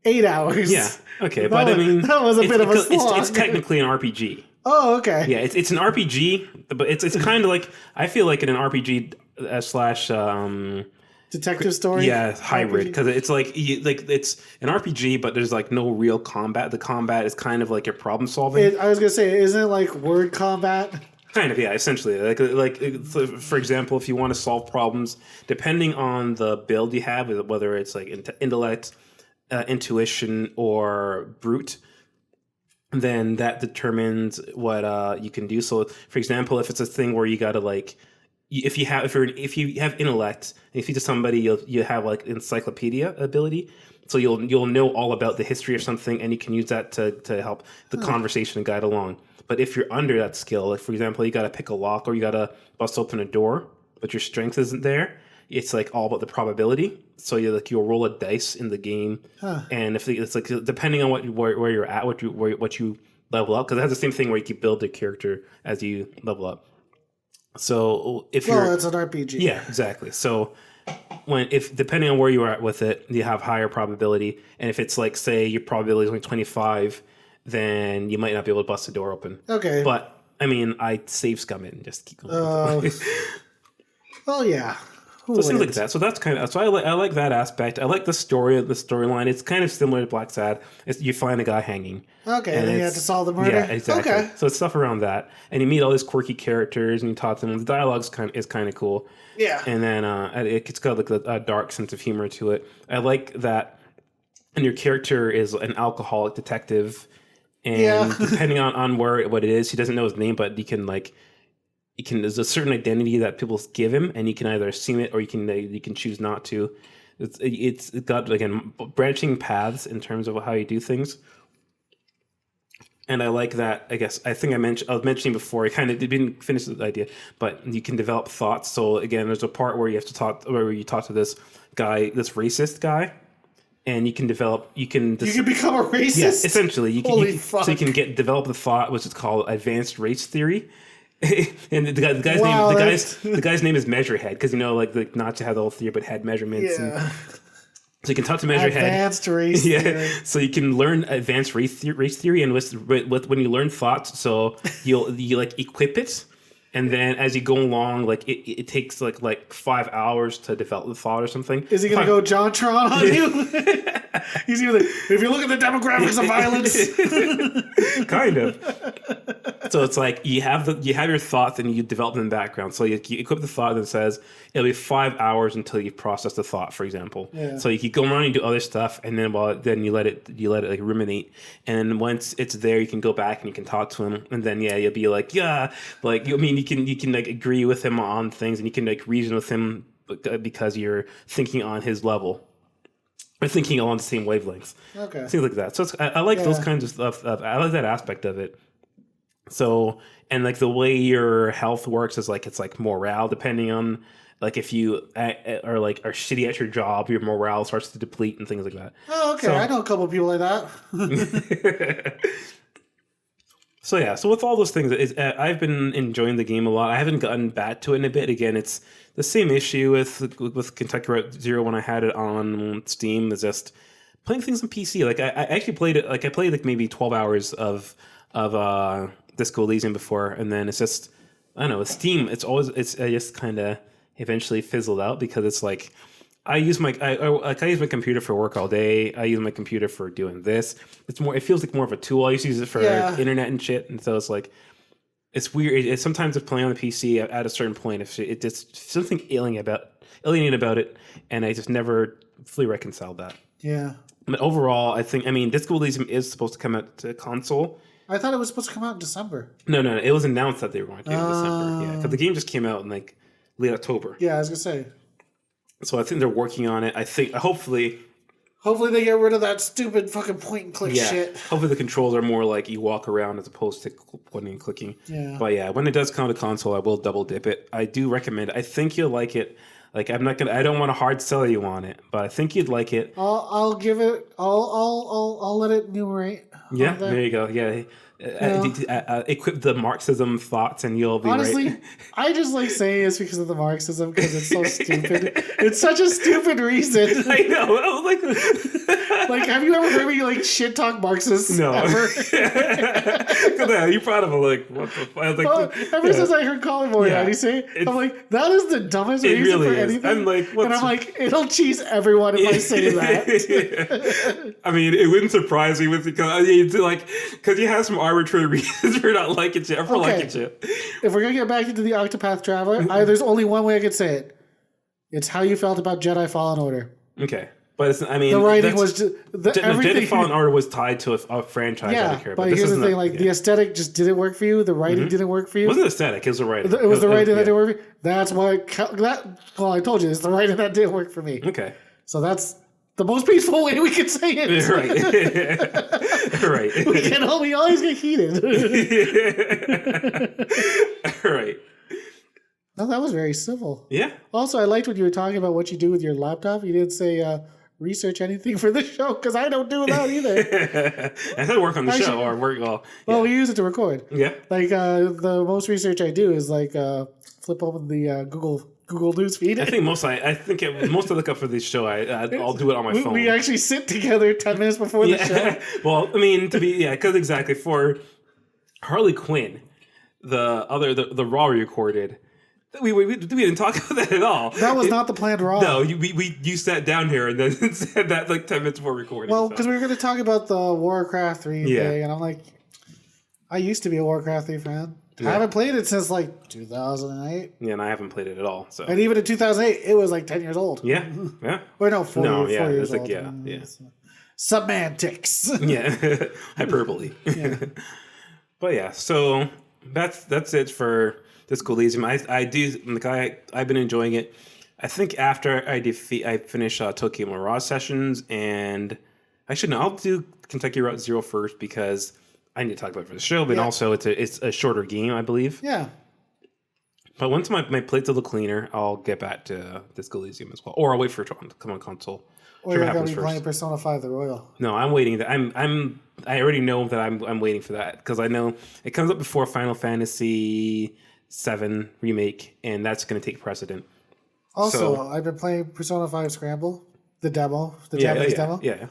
8 hours. Yeah, okay. But I mean... That was a bit of a slog. It's technically an RPG. Oh, okay. Yeah, it's an RPG, but it's kind of like... I feel like in an RPG / detective story? Yeah, hybrid. Because it's like it's an RPG, but there's like no real combat. The combat is kind of like your problem solving. I was going to say, isn't it like word combat? Kind of, yeah, essentially. Like for example, if you want to solve problems, depending on the build you have, whether it's like intellect, intuition, or brute, then that determines what you can do. So, for example, if it's a thing where you gotta like, if you have intellect, and if you to somebody, you have like encyclopedia ability. So you'll know all about the history of something, and you can use that to help the conversation and guide along. But if you're under that skill, like for example, you got to pick a lock or you got to bust open a door, but your strength isn't there, it's like all about the probability. So you'll roll a dice in the game, and if it's like depending on where you're at, what you level up, because it has the same thing where you can build the character as you level up. So it's an RPG. Yeah, exactly. So if depending on where you are at with it, you have higher probability, and if it's like say your probability is only 25, then you might not be able to bust the door open. Okay. But I mean, I save scum it and just keep going. Well, yeah. So things like that. So that's kind of. So I like that aspect. I like the storyline. It's kind of similar to Black Sad. You find a guy hanging. Okay, and then you have to solve the murder. Yeah, exactly. Okay. So it's stuff around that, and you meet all these quirky characters, and you talk to them. The dialogue is kind of cool. Yeah. And then it's got like a dark sense of humor to it. I like that. And your character is an alcoholic detective, and depending on what it is, he doesn't know his name, but there's a certain identity that people give him, and you can either assume it or you can choose not to. It's got again branching paths in terms of how you do things, and I like that. I think I was mentioning before. I kind of didn't finish the idea, but you can develop thoughts. So again, there's a part where you talk to this guy, this racist guy. And you can become a racist. Yeah, essentially, fuck. So you can develop the thought, which is called advanced race theory. And the guy's name is Measurehead, because like Nazi had the whole theory about head measurements. Yeah. So you can talk to Measurehead. Advanced race theory. So you can learn advanced race theory, and with when you learn thoughts, so you like equip it. And then as you go along, like it takes like 5 hours to develop the thought or something. Is he going to go JonTron on you? He's going to if you look at the demographics of violence. Kind of. So it's like you have your thoughts and you develop them in the background. So you equip the thought that says it'll be 5 hours until you process the thought, for example. Yeah. So you keep going around and do other stuff, and then you let it like ruminate. And once it's there, you can go back and you can talk to him, and then you'll be like you can like agree with him on things, and you can like reason with him because you're thinking on his level. Or thinking along the same wavelengths. Okay. Things like that. So I like those kinds of stuff. I like that aspect of it. So, and like the way your health works is like, it's like morale, depending on like if you are shitty at your job, your morale starts to deplete and things like that. Oh, okay. So, I know a couple of people like that. So yeah, so with all those things, I've been enjoying the game a lot. I haven't gotten back to it in a bit. Again, it's the same issue with Kentucky Route Zero when I had it on Steam. Is just playing things on PC. Like I actually played it. Like I played like maybe 12 hours of Disco Elysium before, and then it's just I don't know. With Steam, I just kind of eventually fizzled out because it's like. I use my computer for work all day. I use my computer for doing this. It feels like more of a tool. I used to use it for internet and shit. And so it's like, it's weird. Sometimes it's playing on the PC at a certain point. It's just something alien about it. And I just never fully reconciled that. Yeah. But overall, Disco Elysium is supposed to come out to console. I thought it was supposed to come out in December. No. It was announced that they were going to do it in December. Yeah. Because the game just came out in like late October. Yeah, I was going to say. So I think they're working on it. I think hopefully they get rid of that stupid fucking point and click shit. Hopefully the controls are more like you walk around as opposed to pointing and clicking. Yeah. But yeah, when it does come to console, I will double dip it. I do recommend it. I think you'll like it. Like I don't want to hard sell you on it, but I think you'd like it. I'll give it. I'll let it numerate. Yeah, there you go. Yeah. Equip the Marxism thoughts and you'll be honestly, right. I just like saying it's because of the Marxism because it's so stupid. It's such a stupid reason. I know. I was like, have you ever heard me like shit talk Marxists? No. Ever? You probably like what the fuck? Ever since I heard Colin Boyd how do you say it? I'm like, that is the dumbest reason for anything. I'm like, it'll cheese everyone if I say that. I mean, it wouldn't surprise me because you have some arbitrary reasons for not liking shit or for liking shit. If we're gonna get back into the Octopath Traveler, there's only one way I could say it. It's how you felt about Jedi Fallen Order. Okay. But it's, I mean, The writing was just everything. Jedi Fallen Order was tied to a franchise. I don't care. But here's the thing: like the aesthetic just didn't work for you. The writing didn't work for you. It wasn't aesthetic. It was the writing. It was the writing that didn't work for you. That's why. Well, I told you, it's the writing that didn't work for me. Okay. So that's the most peaceful way we can say it. Right. Right. We always get heated. Right. No, that was very civil. Yeah. Also, I liked when you were talking about what you do with your laptop. You didn't say research anything for the show because I don't do that either. I had to work on the show or work all. Well, we use it to record. Yeah. Like the most research I do is like flip open the Google News feed. I think most I look up for this show. I'll do it on my phone. We actually sit together 10 minutes before the show. Well, I mean, because exactly for Harley Quinn, the Raw we recorded. We didn't talk about that at all. That was not the planned Raw. No, you sat down here and then said that like 10 minutes before recording. Well, because we were going to talk about the Warcraft 3 thing, and I'm like, I used to be a Warcraft 3 fan. I haven't played it since like 2008. Yeah, and I haven't played it at all. So. And even in 2008, it was like 10 years old. Yeah, yeah. Or no, 4 years old. Like, yeah. Semantics. Yeah, hyperbole. Yeah. But yeah, so that's it for Disco Elysium. I've been enjoying it. I think after I finish Tokyo Mirage Sessions, and actually no, I'll do Kentucky Route Zero first because I need to talk about it for the show, but also it's a shorter game, I believe. Yeah. But once my plate's a little cleaner, I'll get back to Disco Elysium as well, or I'll wait for it to come on console. Or you're going to be playing Persona 5 The Royal. No, I'm waiting. I already know that I'm waiting for that because I know it comes up before Final Fantasy VII Remake, and that's going to take precedent. Also, I've been playing Persona 5 Scramble, the demo, the Japanese demo. Yeah.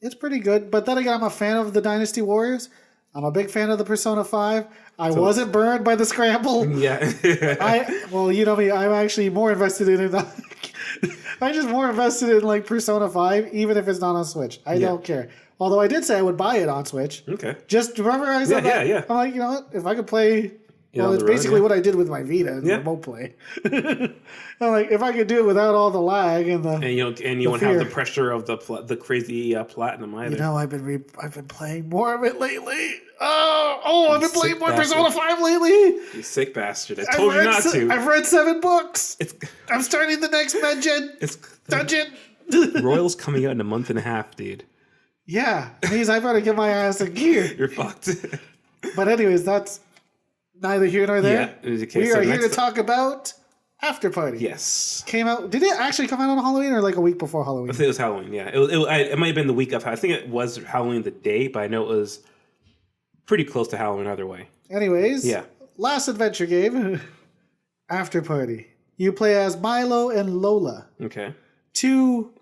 It's pretty good, but then again, I'm a fan of the Dynasty Warriors. I'm a big fan of the Persona 5. I wasn't burned by the Scramble. Yeah. Well, you know me, I'm actually more invested in it. I'm just more invested in like Persona 5, even if it's not on Switch. I don't care. Although I did say I would buy it on Switch. Okay. Just remember I said that? Yeah. I'm like, you know what? If I could play... Well, it's basically what I did with my Vita and remote play. I'm like, if I could do it without all the lag and the you won't have the pressure of the crazy platinum either. You know, I've been playing more of it lately. I've been playing more Persona 5 lately. You sick bastard! I told you not to. I've read 7 books. I'm starting the next dungeon. Royal's coming out in a month and a half, dude. Yeah, it means I better get my ass in gear. You're fucked. But anyways, that's neither here nor there. Yeah, we are here to talk about After Party. Yes. Came out. Did it actually come out on Halloween or like a week before Halloween? I think it was Halloween, yeah. It might have been the week of. I think it was Halloween the day, but I know it was pretty close to Halloween either way. Anyways, last adventure game, After Party. You play as Milo and Lola. Okay. 2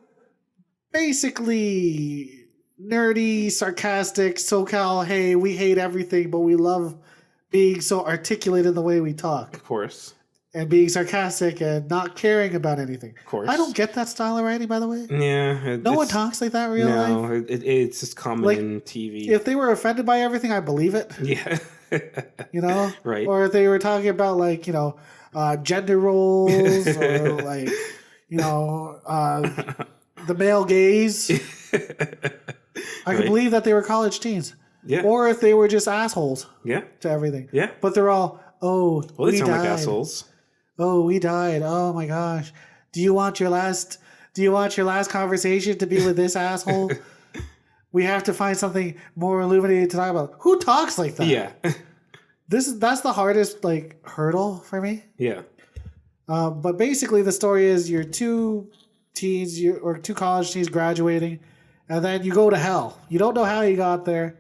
basically nerdy, sarcastic, SoCal, hey, we hate everything, but we love being so articulate in the way we talk. Of course. And being sarcastic and not caring about anything. Of course. I don't get that style of writing, by the way. Yeah. No one talks like that in real life. No, it's just common in TV. If they were offended by everything, I believe it. Yeah. You know? Right. Or if they were talking about, like, gender roles or, like, the male gaze. I can believe that they were college teens. Yeah. Or if they were just assholes. Yeah. To everything. Yeah. But they're all, they sound like assholes. Oh, we died. Oh my gosh. Do you want your last conversation to be with this asshole? We have to find something more illuminating to talk about. Who talks like that? Yeah. That's the hardest hurdle for me. Yeah. But basically the story is you're 2 teens or 2 college teens graduating, and then you go to hell. You don't know how you got there,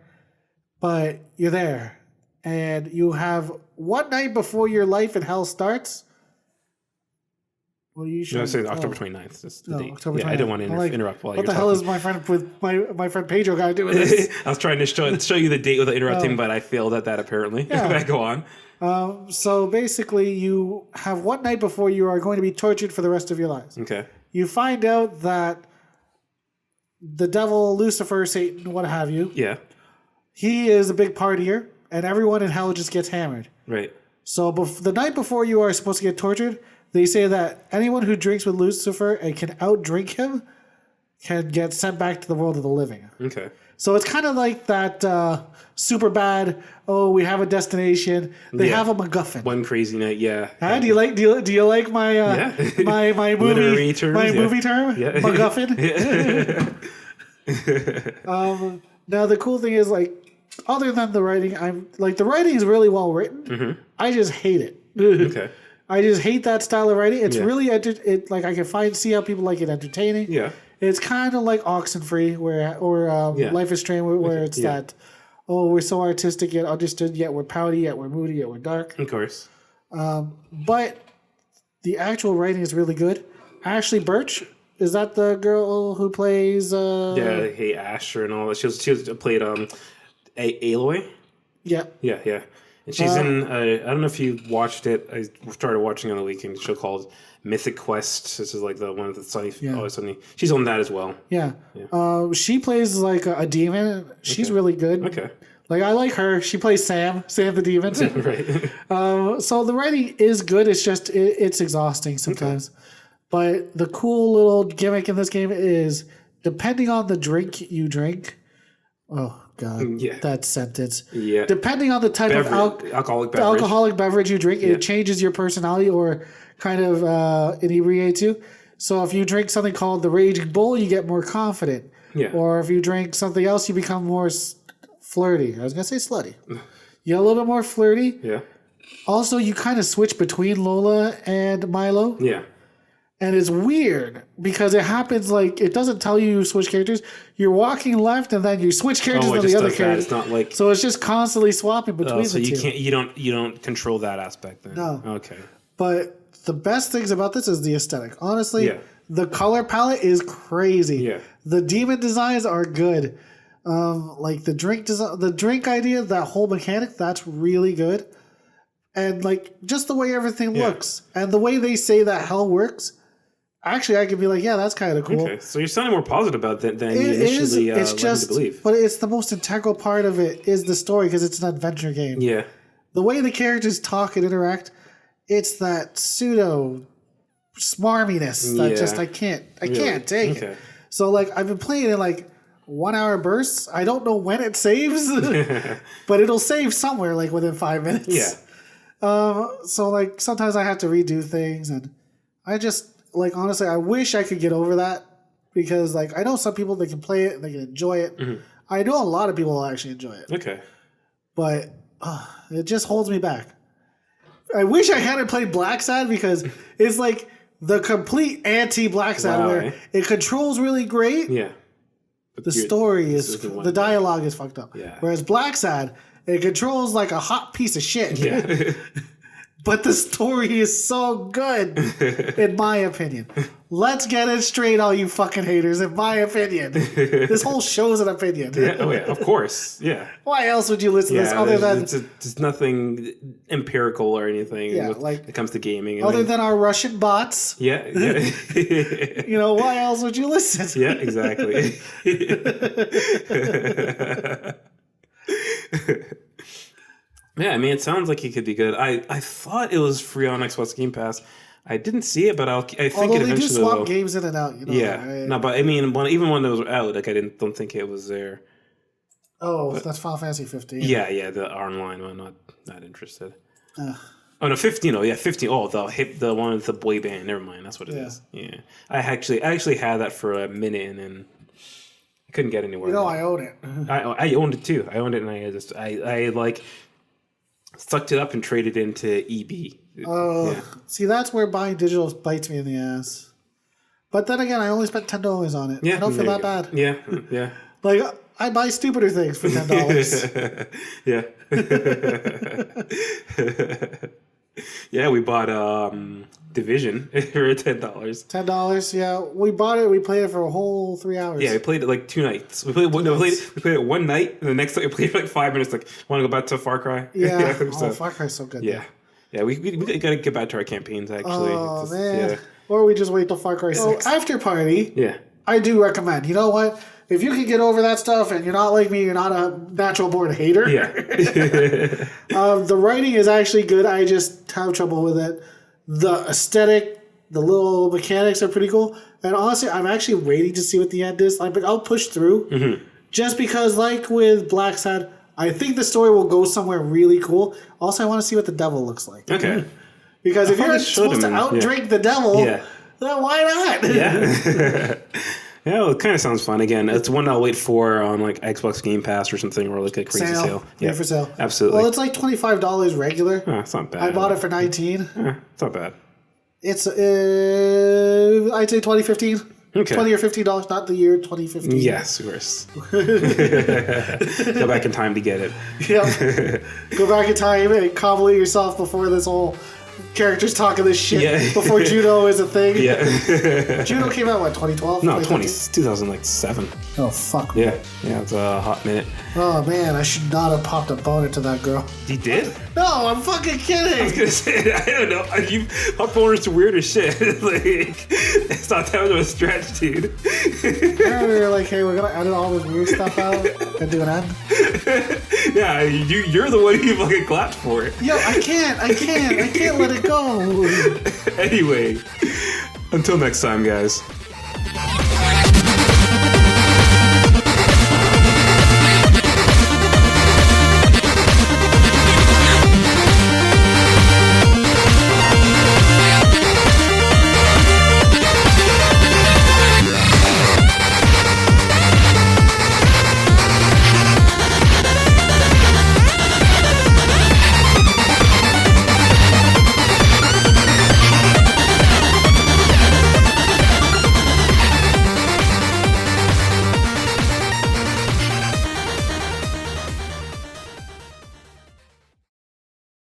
but you're there. And you have one night before your life in hell starts. Well, you should. No, I said October 29th. That's the date. October 29th. Yeah, I didn't want to interrupt while what you're the hell is my friend with my friend Pedro guy doing this? I was trying to show you the date without interrupting, but I failed at that apparently. Yeah. Go on. So basically, you have one night before you are going to be tortured for the rest of your lives. Okay. You find out that the devil, Lucifer, Satan, what have you. Yeah. He is a big partier, and everyone in hell just gets hammered. Right. So the night before you are supposed to get tortured, they say that anyone who drinks with Lucifer and can outdrink him can get sent back to the world of the living. Okay. So it's kind of like that super bad. Oh, we have a destination. They have a MacGuffin. One crazy night. Yeah. Do you like my my Literary terms, movie term? Yeah. MacGuffin. Now the cool thing is like, other than the writing, the writing is really well written. Mm-hmm. I just hate it. Okay. I just hate that style of writing. It's really like I can see how people like it entertaining. Yeah. It's kind of like Oxenfree, or Life is Strange, where it's that, oh, we're so artistic yet understood, yet we're pouty, yet we're moody, yet we're dark. Of course. But the actual writing is really good. Ashley Birch, is that the girl who plays? Hey Asher and all that. She played Aloy. Yeah. Yeah. And she's in. I don't know if you watched it. I started watching on the weekend. A show called Mythic Quest. This is like the one with the Sunny. Yeah. Oh, Sunny. She's on that as well. Yeah. She plays like a demon. She's really good. Okay. Like, I like her. She plays Sam the demon. Right. So the writing is good. It's just it's exhausting sometimes. Okay. But the cool little gimmick in this game is, depending on the drink you drink. Oh God, that sentence. Yeah. Depending on the type of alcoholic beverage you drink, it changes your personality or kind of inebriates you. So if you drink something called the Raging Bull, you get more confident. Yeah. Or if you drink something else, you become more flirty. I was gonna say slutty. You get a little bit more flirty. Yeah. Also, you kind of switch between Lola and Milo. Yeah. And it's weird because it happens like, it doesn't tell you switch characters. You're walking left and then you switch characters to the other character. It's not like, so it's just constantly swapping between so the two. you don't control that aspect then. No. Okay. But the best things about this is the aesthetic. Honestly, the color palette is crazy. Yeah. The demon designs are good. Like the drink idea, that whole mechanic, that's really good. And like just the way everything looks and the way they say that hell works. Actually, I could be like, yeah, that's kind of cool. Okay, so you're sounding more positive about that than you initially led me to believe. But it's the most integral part of it is the story because it's an adventure game. Yeah. The way the characters talk and interact, it's that pseudo smarminess that just I can't take it. So like I've been playing in like 1 hour bursts. I don't know when it saves, but it'll save somewhere like within 5 minutes. Yeah. So like sometimes I have to redo things, and I just. Like, honestly, I wish I could get over that because, like, I know some people, they can play it and they can enjoy it. Mm-hmm. I know a lot of people will actually enjoy it. Okay. But it just holds me back. I wish I hadn't played Black Sad because it's, like, the complete anti-Black Sad where it controls really great. Yeah. But the story is, the dialogue is fucked up. Yeah. Whereas Black Sad, it controls like a hot piece of shit. Yeah. But the story is so good, in my opinion. Let's get it straight, all you fucking haters. In my opinion, this whole show is an opinion. Yeah, oh yeah, of course, yeah. Why else would you listen to this other than it's nothing empirical or anything? Yeah, when it comes to gaming. Other than our Russian bots. Yeah. You know, why else would you listen? Yeah, exactly. Yeah, I mean, it sounds like it could be good. I thought it was free on Xbox Game Pass. I didn't see it, but I think Although it eventually they do swap will. games in and out. You know, yeah, right? No, but I mean, even when it was out, like I don't think it was there. Oh, but, that's Final Fantasy 15. Yeah, the online one. Not interested. Oh no, 15. Oh yeah, 15. Oh, the one with the boy band. Never mind, that's what it is. Yeah, I actually had that for a minute and then I couldn't get anywhere. You know, I own it. I owned it too. I owned it and I like sucked it up and traded into EB. See, that's where buying digital bites me in the ass. But then again, I only spent $10 on it. Yeah, I don't feel that bad. Yeah. Like, I buy stupider things for $10. Yeah. Yeah, we bought Division for $10. $10, yeah. We bought it. We played it for a whole 3 hours. Yeah, we played it like 2 nights. We played it one night, and the next night we played it for like 5 minutes. Like, want to go back to Far Cry? Yeah. Far Cry's so good. Yeah. Yeah, we got to get back to our campaigns, actually. Oh, man. Yeah. Or we just wait till Far Cry 6. After Party, yeah, I do recommend. You know what? If you can get over that stuff and you're not like me, you're not a natural born hater. Yeah. The writing is actually good. I just have trouble with it. The aesthetic The little mechanics are pretty cool. And honestly, I'm actually waiting to see what the end is. Like, I'll push through. Just because, like with Black Sad, I think the story will go somewhere really cool. Also, I want to see what the devil looks like. Okay. Because if you're supposed to outdrink the devil, then why not? Yeah. Yeah, well, it kind of sounds fun. Again, it's one I'll wait for on like Xbox Game Pass or something, or like a crazy sale. Yeah, for sale. Absolutely. Well, it's like $25 regular. Oh, it's not bad. I bought it for $19. It's not bad. It's I'd say 2015. Okay. $20 or $15, not the year 2015. Yes, of course. Go back in time to get it. Yeah. Go back in time and convolute yourself before this whole characters talking this shit before judo is a thing. Yeah. Judo came out, what, 2012? No, 2007. Oh, fuck. Yeah. Yeah, it's a hot minute. Oh, man, I should not have popped a boner to that girl. You did? No, I'm fucking kidding. I was gonna say, I don't know. You hot boners to weird as shit. Like, it's not that much of a stretch, dude. Earlier, you're like, hey, we're gonna edit all this weird stuff out and do an end. Yeah, you're the one who fucking clapped for it. Yo, I can't let it go. Anyway, until next time, guys.